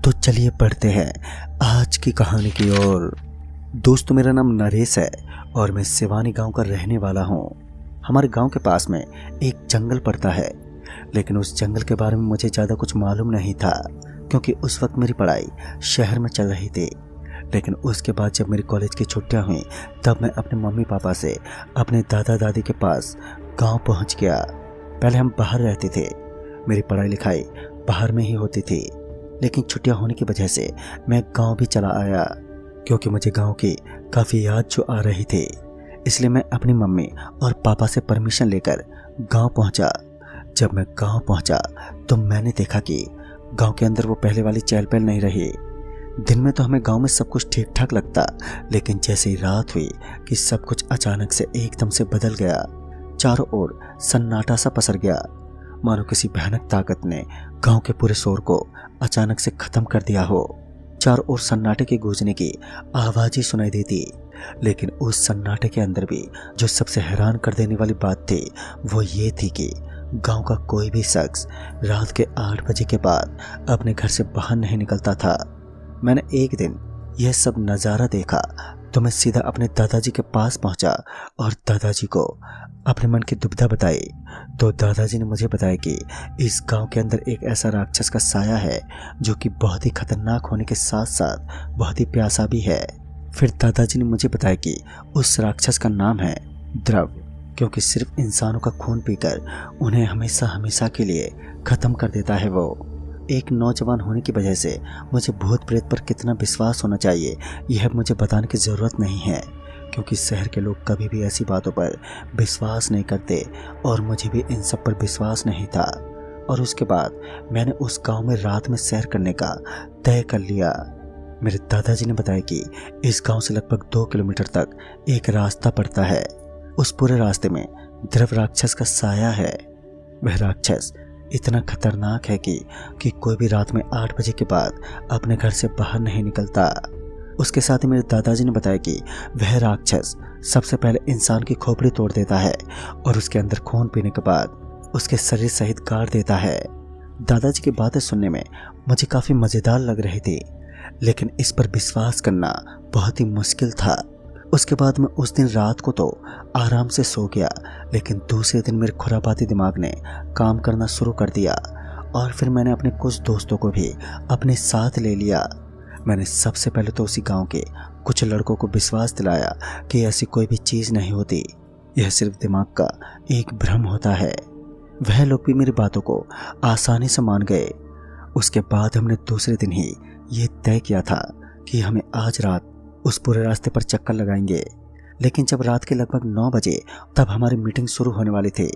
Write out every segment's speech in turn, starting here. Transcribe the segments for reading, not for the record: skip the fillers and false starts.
तो चलिए पढ़ते हैं आज की कहानी की ओर। दोस्तों, मेरा नाम नरेश है और मैं सिवानी गांव का रहने वाला हूं। हमारे गांव के पास में एक जंगल पड़ता है, लेकिन उस जंगल के बारे में मुझे ज़्यादा कुछ मालूम नहीं था क्योंकि उस वक्त मेरी पढ़ाई शहर में चल रही थी। लेकिन उसके बाद जब मेरी कॉलेज की छुट्टियां हुई तब मैं अपने मम्मी पापा से अपने दादा दादी के पास गांव पहुंच गया। पहले हम बाहर रहते थे, मेरी पढ़ाई लिखाई बाहर में ही होती थी, लेकिन छुट्टियां होने की वजह से मैं गांव भी चला आया क्योंकि मुझे गांव की काफ़ी याद जो आ रही थी। इसलिए मैं अपनी मम्मी और पापा से परमिशन लेकर गांव पहुंचा। जब मैं गांव पहुंचा तो मैंने देखा कि गांव के अंदर वो पहले वाली चहल पहल नहीं रही। दिन में तो हमें गांव में सब कुछ ठीक ठाक लगता, लेकिन जैसे ही रात हुई कि सब कुछ अचानक से एकदम से बदल गया। चारों ओर सन्नाटा सा पसर गया, मानो किसी भयानक ताकत ने गांव के पूरे शोर को अचानक से खत्म कर दिया हो। चारों ओर सन्नाटे के गूंजने की आवाज ही सुनाई देती, लेकिन उस सन्नाटे के अंदर भी जो सबसे हैरान कर देने वाली बात थी वो ये थी कि गांव का कोई भी शख्स रात के 8 बजे के बाद अपने घर से बाहर नहीं निकलता था। मैंने एक दिन यह सब नज़ारा देखा तो मैं सीधा अपने दादाजी के पास पहुंचा और दादाजी को अपने मन की दुविधा बताई। तो दादाजी ने मुझे बताया कि इस गांव के अंदर एक ऐसा राक्षस का साया है जो कि बहुत ही खतरनाक होने के साथ साथ बहुत ही प्यासा भी है। फिर दादाजी ने मुझे बताया कि उस राक्षस का नाम है द्रव, क्योंकि सिर्फ इंसानों का खून पीकर उन्हें हमेशा हमेशा के लिए ख़त्म कर देता है। वो एक नौजवान होने की वजह से मुझे भूत प्रेत पर कितना विश्वास होना चाहिए यह मुझे बताने की ज़रूरत नहीं है, क्योंकि शहर के लोग कभी भी ऐसी बातों पर विश्वास नहीं करते और मुझे भी इन सब पर विश्वास नहीं था। और उसके बाद मैंने उस गांव में रात में सैर करने का तय कर लिया। मेरे दादाजी ने बताया कि इस गांव से लगभग 2 किलोमीटर तक एक रास्ता पड़ता है। उस पूरे रास्ते में द्रव राक्षस का साया है। वह राक्षस इतना खतरनाक है कि कोई भी रात में 8 बजे के बाद अपने घर से बाहर नहीं निकलता। उसके साथ ही मेरे दादाजी ने बताया कि वह राक्षस सबसे पहले इंसान की खोपड़ी तोड़ देता है और उसके अंदर खून पीने के बाद उसके शरीर सहित गाड़ देता है। दादाजी की बातें सुनने में मुझे काफ़ी मज़ेदार लग रही थी, लेकिन इस पर विश्वास करना बहुत ही मुश्किल था। उसके बाद मैं उस दिन रात को तो आराम से सो गया, लेकिन दूसरे दिन मेरे खुरापाती दिमाग ने काम करना शुरू कर दिया और फिर मैंने अपने कुछ दोस्तों को भी अपने साथ ले लिया। मैंने सबसे पहले तो उसी गांव के कुछ लड़कों को विश्वास दिलाया कि ऐसी कोई भी चीज़ नहीं होती, यह सिर्फ दिमाग का एक भ्रम होता है। वह लोग भी मेरी बातों को आसानी से मान गए। उसके बाद हमने दूसरे दिन ही ये तय किया था कि हमें आज रात उस पूरे रास्ते पर चक्कर लगाएंगे। लेकिन जब रात के लगभग 9 बजे तब हमारी मीटिंग शुरू होने वाली थी।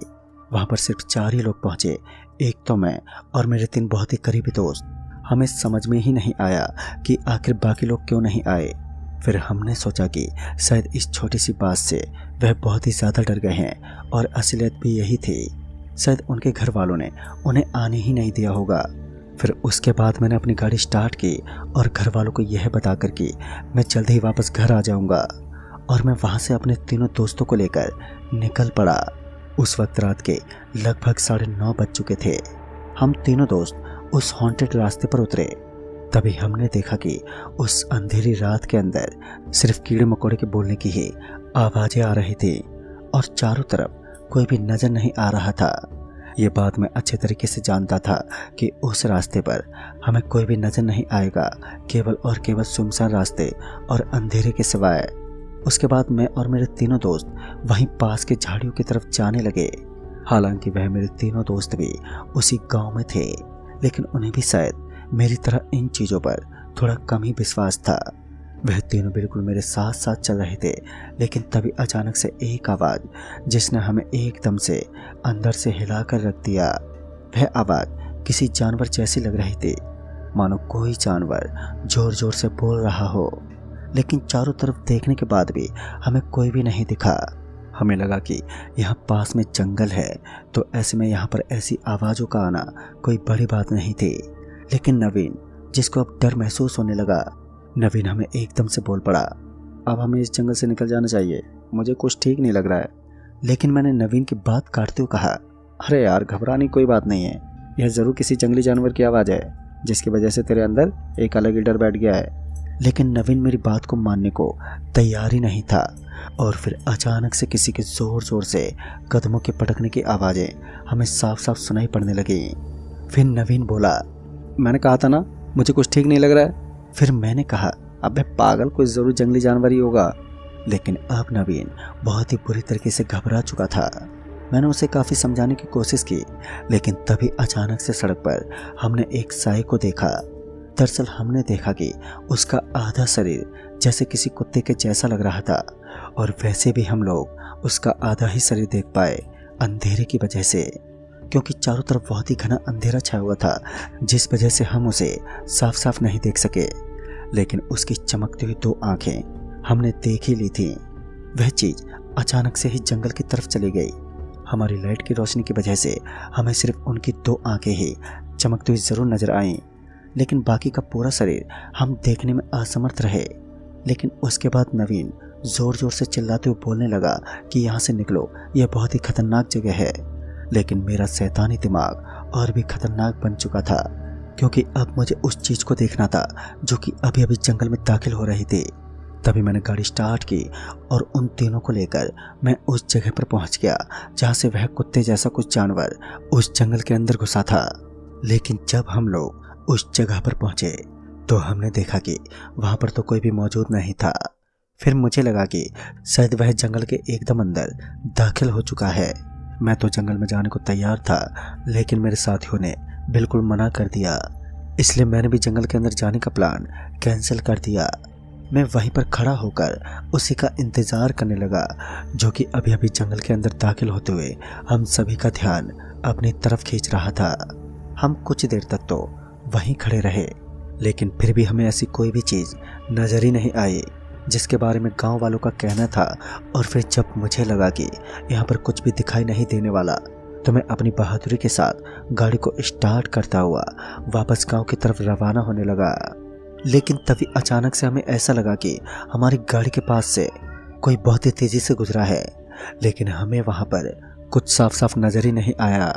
वहाँ पर सिर्फ 4 ही लोग पहुँचे, एक तो मैं और मेरे 3 बहुत ही करीबी दोस्त। हमें समझ में ही नहीं आया कि आखिर बाकी लोग क्यों नहीं आए। फिर हमने सोचा कि शायद इस छोटी सी बात से वह बहुत ही ज़्यादा डर गए हैं और असलियत भी यही थी, शायद उनके घर वालों ने उन्हें आने ही नहीं दिया होगा। फिर उसके बाद मैंने अपनी गाड़ी स्टार्ट की और घर वालों को यह बताकर कि मैं जल्द ही वापस घर आ जाऊंगा, और मैं वहां से अपने तीनों दोस्तों को लेकर निकल पड़ा। उस वक्त रात के लगभग 9:30 बज चुके थे। हम तीनों दोस्त उस हॉन्टेड रास्ते पर उतरे। तभी हमने देखा कि उस अंधेरी रात के अंदर सिर्फ कीड़े मकोड़े के बोलने की ही आवाज़ें आ रही थी और चारों तरफ कोई भी नज़र नहीं आ रहा था। ये बात मैं अच्छे तरीके से जानता था कि उस रास्ते पर हमें कोई भी नज़र नहीं आएगा, केवल और केवल सुनसान रास्ते और अंधेरे के सिवाय। उसके बाद मैं और मेरे तीनों दोस्त वहीं पास के झाड़ियों की तरफ जाने लगे। हालांकि वह मेरे तीनों दोस्त भी उसी गांव में थे, लेकिन उन्हें भी शायद मेरी तरह इन चीज़ों पर थोड़ा कम ही विश्वास था। वह तीनों बिल्कुल मेरे साथ साथ चल रहे थे, लेकिन तभी अचानक से एक आवाज़ जिसने हमें एकदम से अंदर से हिला कर रख दिया। वह आवाज़ किसी जानवर जैसी लग रही थी, मानो कोई जानवर ज़ोर ज़ोर से बोल रहा हो। लेकिन चारों तरफ देखने के बाद भी हमें कोई भी नहीं दिखा। हमें लगा कि यहाँ पास में जंगल है, तो ऐसे में यहाँ पर ऐसी आवाज़ों का आना कोई बड़ी बात नहीं थी। लेकिन नवीन, जिसको अब डर महसूस होने लगा, नवीन हमें एकदम से बोल पड़ा, अब हमें इस जंगल से निकल जाना चाहिए, मुझे कुछ ठीक नहीं लग रहा है। लेकिन मैंने नवीन की बात काटते हुए कहा, अरे यार, घबराने की कोई बात नहीं है, यह ज़रूर किसी जंगली जानवर की आवाज़ है जिसकी वजह से तेरे अंदर एक अलग ही डर बैठ गया है। लेकिन नवीन मेरी बात को मानने को तैयार ही नहीं था और फिर अचानक से किसी के ज़ोर ज़ोर से कदमों के पटकने की आवाज़ें हमें साफ साफ सुनाई पड़ने लगी। फिर नवीन बोला, मैंने कहा था ना मुझे कुछ ठीक नहीं लग रहा है। फिर मैंने कहा, अबे पागल, कोई ज़रूर जंगली जानवर ही होगा। लेकिन अब नवीन बहुत ही बुरी तरीके से घबरा चुका था। मैंने उसे काफ़ी समझाने की कोशिश की, लेकिन तभी अचानक से सड़क पर हमने एक साई को देखा। दरअसल हमने देखा कि उसका आधा शरीर जैसे किसी कुत्ते के जैसा लग रहा था और वैसे भी हम लोग उसका आधा ही शरीर देख पाए अंधेरे की वजह से, क्योंकि चारों तरफ बहुत ही घना अंधेरा छाया हुआ था, जिस वजह से हम उसे साफ साफ नहीं देख सके। लेकिन उसकी चमकती हुई 2 आंखें हमने देख ही ली थी। वह चीज़ अचानक से ही जंगल की तरफ चली गई। हमारी लाइट की रोशनी की वजह से हमें सिर्फ उनकी 2 आंखें ही चमकती हुई ज़रूर नजर आईं, लेकिन बाकी का पूरा शरीर हम देखने में असमर्थ रहे। लेकिन उसके बाद नवीन ज़ोर ज़ोर से चिल्लाते हुए बोलने लगा कि यहाँ से निकलो, यह बहुत ही खतरनाक जगह है। लेकिन मेरा शैतानी दिमाग और भी खतरनाक बन चुका था, क्योंकि अब मुझे उस चीज़ को देखना था जो कि अभी अभी जंगल में दाखिल हो रही थी। तभी मैंने गाड़ी स्टार्ट की और उन तीनों को लेकर मैं उस जगह पर पहुंच गया जहां से वह कुत्ते जैसा कुछ जानवर उस जंगल के अंदर घुसा था। लेकिन जब हम लोग उस जगह पर पहुंचे तो हमने देखा कि वहां पर तो कोई भी मौजूद नहीं था। फिर मुझे लगा कि शायद वह जंगल के एकदम अंदर दाखिल हो चुका है। मैं तो जंगल में जाने को तैयार था, लेकिन मेरे साथियों ने बिल्कुल मना कर दिया, इसलिए मैंने भी जंगल के अंदर जाने का प्लान कैंसिल कर दिया। मैं वहीं पर खड़ा होकर उसी का इंतज़ार करने लगा, जो कि अभी अभी जंगल के अंदर दाखिल होते हुए हम सभी का ध्यान अपनी तरफ खींच रहा था। हम कुछ देर तक तो वहीं खड़े रहे, लेकिन फिर भी हमें ऐसी कोई भी चीज़ नज़र ही नहीं आई जिसके बारे में गांव वालों का कहना था। और फिर जब मुझे लगा कि यहाँ पर कुछ भी दिखाई नहीं देने वाला, तो मैं अपनी बहादुरी के साथ गाड़ी को स्टार्ट करता हुआ वापस गांव की तरफ रवाना होने लगा। लेकिन तभी अचानक से हमें ऐसा लगा कि हमारी गाड़ी के पास से कोई बहुत ही तेज़ी से गुजरा है, लेकिन हमें वहाँ पर कुछ साफ साफ नज़र ही नहीं आया।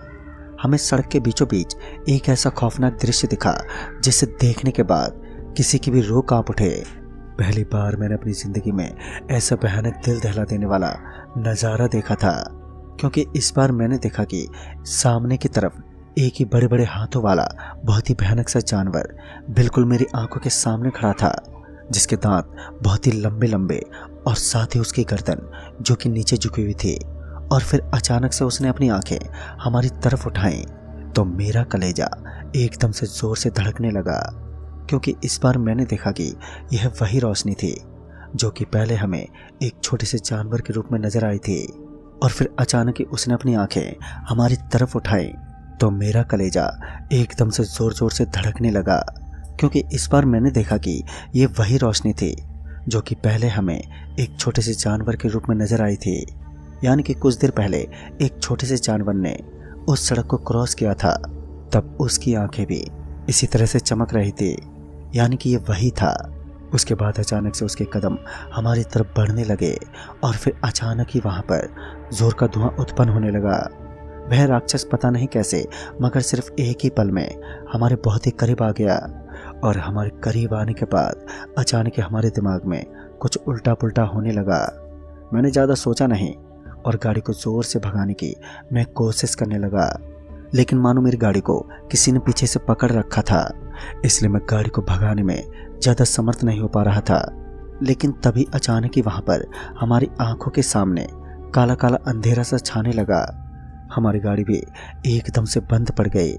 हमें सड़क के बीचों बीच एक ऐसा खौफनाक दृश्य दिखा जिसे देखने के बाद किसी की भी रूह कांप उठे। पहली बार मैंने अपनी ज़िंदगी में ऐसा भयानक दिल दहला देने वाला नज़ारा देखा था, क्योंकि इस बार मैंने देखा कि सामने की तरफ एक ही बड़े बड़े हाथों वाला बहुत ही भयानक सा जानवर बिल्कुल मेरी आंखों के सामने खड़ा था, जिसके दांत बहुत ही लंबे लंबे और साथ ही उसकी गर्दन जो कि नीचे झुकी हुई थी। और फिर अचानक से उसने अपनी आंखें हमारी तरफ उठाई तो मेरा कलेजा एकदम से ज़ोर से धड़कने लगा, क्योंकि इस बार मैंने देखा कि यह वही रोशनी थी जो कि पहले हमें एक छोटे से जानवर के रूप में नजर आई थी। और फिर अचानक ही उसने अपनी आंखें हमारी तरफ उठाई तो मेरा कलेजा एकदम से ज़ोर ज़ोर से धड़कने लगा, क्योंकि इस बार मैंने देखा कि ये वही रोशनी थी जो कि पहले हमें एक छोटे से जानवर के रूप में नजर आई थी। यानी कि कुछ देर पहले एक छोटे से जानवर ने उस सड़क को क्रॉस किया था, तब उसकी आंखें भी इसी तरह से चमक रही थी, यानी कि ये वही था। उसके बाद अचानक से उसके कदम हमारी तरफ बढ़ने लगे और फिर अचानक ही वहाँ पर जोर का धुआं उत्पन्न होने लगा। वह राक्षस पता नहीं कैसे मगर सिर्फ एक ही पल में हमारे बहुत ही करीब आ गया और हमारे करीब आने के बाद अचानक ही हमारे दिमाग में कुछ उल्टा पुल्टा होने लगा। मैंने ज़्यादा सोचा नहीं और गाड़ी को ज़ोर से भगाने की मैं कोशिश करने लगा, लेकिन मानो मेरी गाड़ी को किसी ने पीछे से पकड़ रखा था, इसलिए मैं गाड़ी को भगाने में ज़्यादा समर्थ नहीं हो पा रहा था। लेकिन तभी अचानक ही वहाँ पर हमारी आंखों के सामने काला काला अंधेरा सा छाने लगा। हमारी गाड़ी भी एकदम से बंद पड़ गई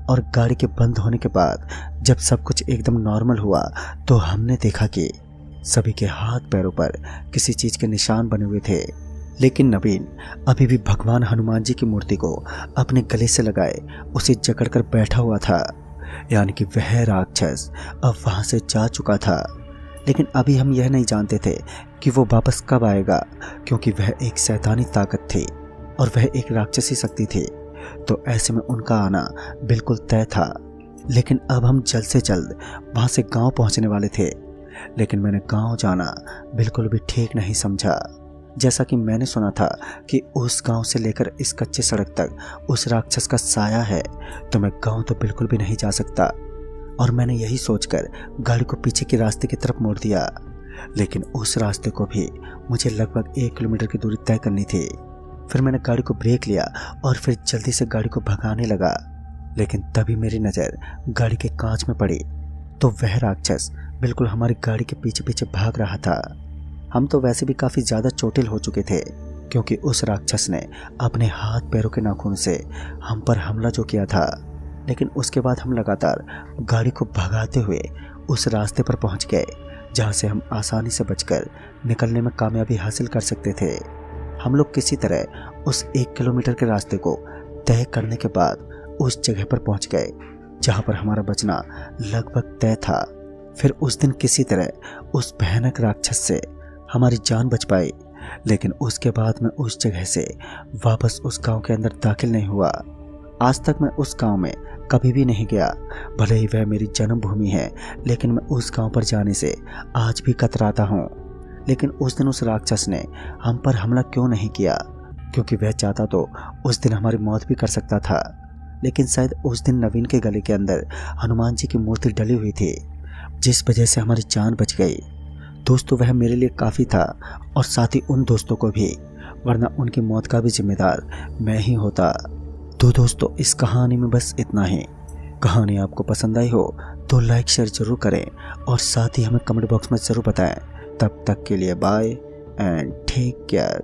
और गाड़ी के बंद होने के बाद जब सब कुछ एकदम नॉर्मल हुआ तो हमने देखा कि सभी के हाथ पैरों पर किसी चीज़ के निशान बने हुए थे। लेकिन नवीन अभी भी भगवान हनुमान जी की मूर्ति को अपने गले से लगाए उसे जकड़कर बैठा हुआ था, यानी कि वह राक्षस अब वहाँ से जा चुका था। लेकिन अभी हम यह नहीं जानते थे कि वो वापस कब आएगा, क्योंकि वह एक शैतानी ताकत थी और वह एक राक्षसी शक्ति थी, तो ऐसे में उनका आना बिल्कुल तय था। लेकिन अब हम जल्द से जल्द वहाँ से गांव पहुँचने वाले थे, लेकिन मैंने गांव जाना बिल्कुल भी ठीक नहीं समझा। जैसा कि मैंने सुना था कि उस गांव से लेकर इस कच्चे सड़क तक उस राक्षस का साया है, तो मैं गांव तो बिल्कुल भी नहीं जा सकता। और मैंने यही सोचकर गाड़ी को पीछे के रास्ते की तरफ मोड़ दिया। लेकिन उस रास्ते को भी मुझे लगभग 1 किलोमीटर की दूरी तय करनी थी। फिर मैंने गाड़ी को ब्रेक लिया और फिर जल्दी से गाड़ी को भगाने लगा। लेकिन तभी मेरी नज़र गाड़ी के कांच में पड़ी तो वह राक्षस बिल्कुल हमारी गाड़ी के पीछे पीछे भाग रहा था। हम तो वैसे भी काफ़ी ज़्यादा चोटिल हो चुके थे, क्योंकि उस राक्षस ने अपने हाथ पैरों के नाखून से हम पर हमला जो किया था। लेकिन उसके बाद हम लगातार गाड़ी को भगाते हुए उस रास्ते पर पहुंच गए जहां से हम आसानी से बचकर निकलने में कामयाबी हासिल कर सकते थे। हम लोग किसी तरह उस 1 किलोमीटर के रास्ते को तय करने के बाद उस जगह पर पहुंच गए जहां पर हमारा बचना लगभग तय था। फिर उस दिन किसी तरह उस भयानक राक्षस से हमारी जान बच पाई। लेकिन उसके बाद मैं उस जगह से वापस उस गांव के अंदर दाखिल नहीं हुआ। आज तक मैं उस गांव में कभी भी नहीं गया। भले ही वह मेरी जन्मभूमि है, लेकिन मैं उस गांव पर जाने से आज भी कतराता हूँ। लेकिन उस दिन उस राक्षस ने हम पर हमला क्यों नहीं किया? क्योंकि वह चाहता तो उस दिन हमारी मौत भी कर सकता था। लेकिन शायद उस दिन नवीन के गले के अंदर हनुमान जी की मूर्ति डली हुई थी, जिस वजह से हमारी जान बच गई। दोस्तों, वह मेरे लिए काफ़ी था और साथ ही उन दोस्तों को भी, वरना उनकी मौत का भी जिम्मेदार मैं ही होता। तो दोस्तों, इस कहानी में बस इतना ही। कहानी आपको पसंद आई हो तो लाइक शेयर जरूर करें और साथ ही हमें कमेंट बॉक्स में ज़रूर बताएं। तब तक के लिए बाय एंड टेक केयर।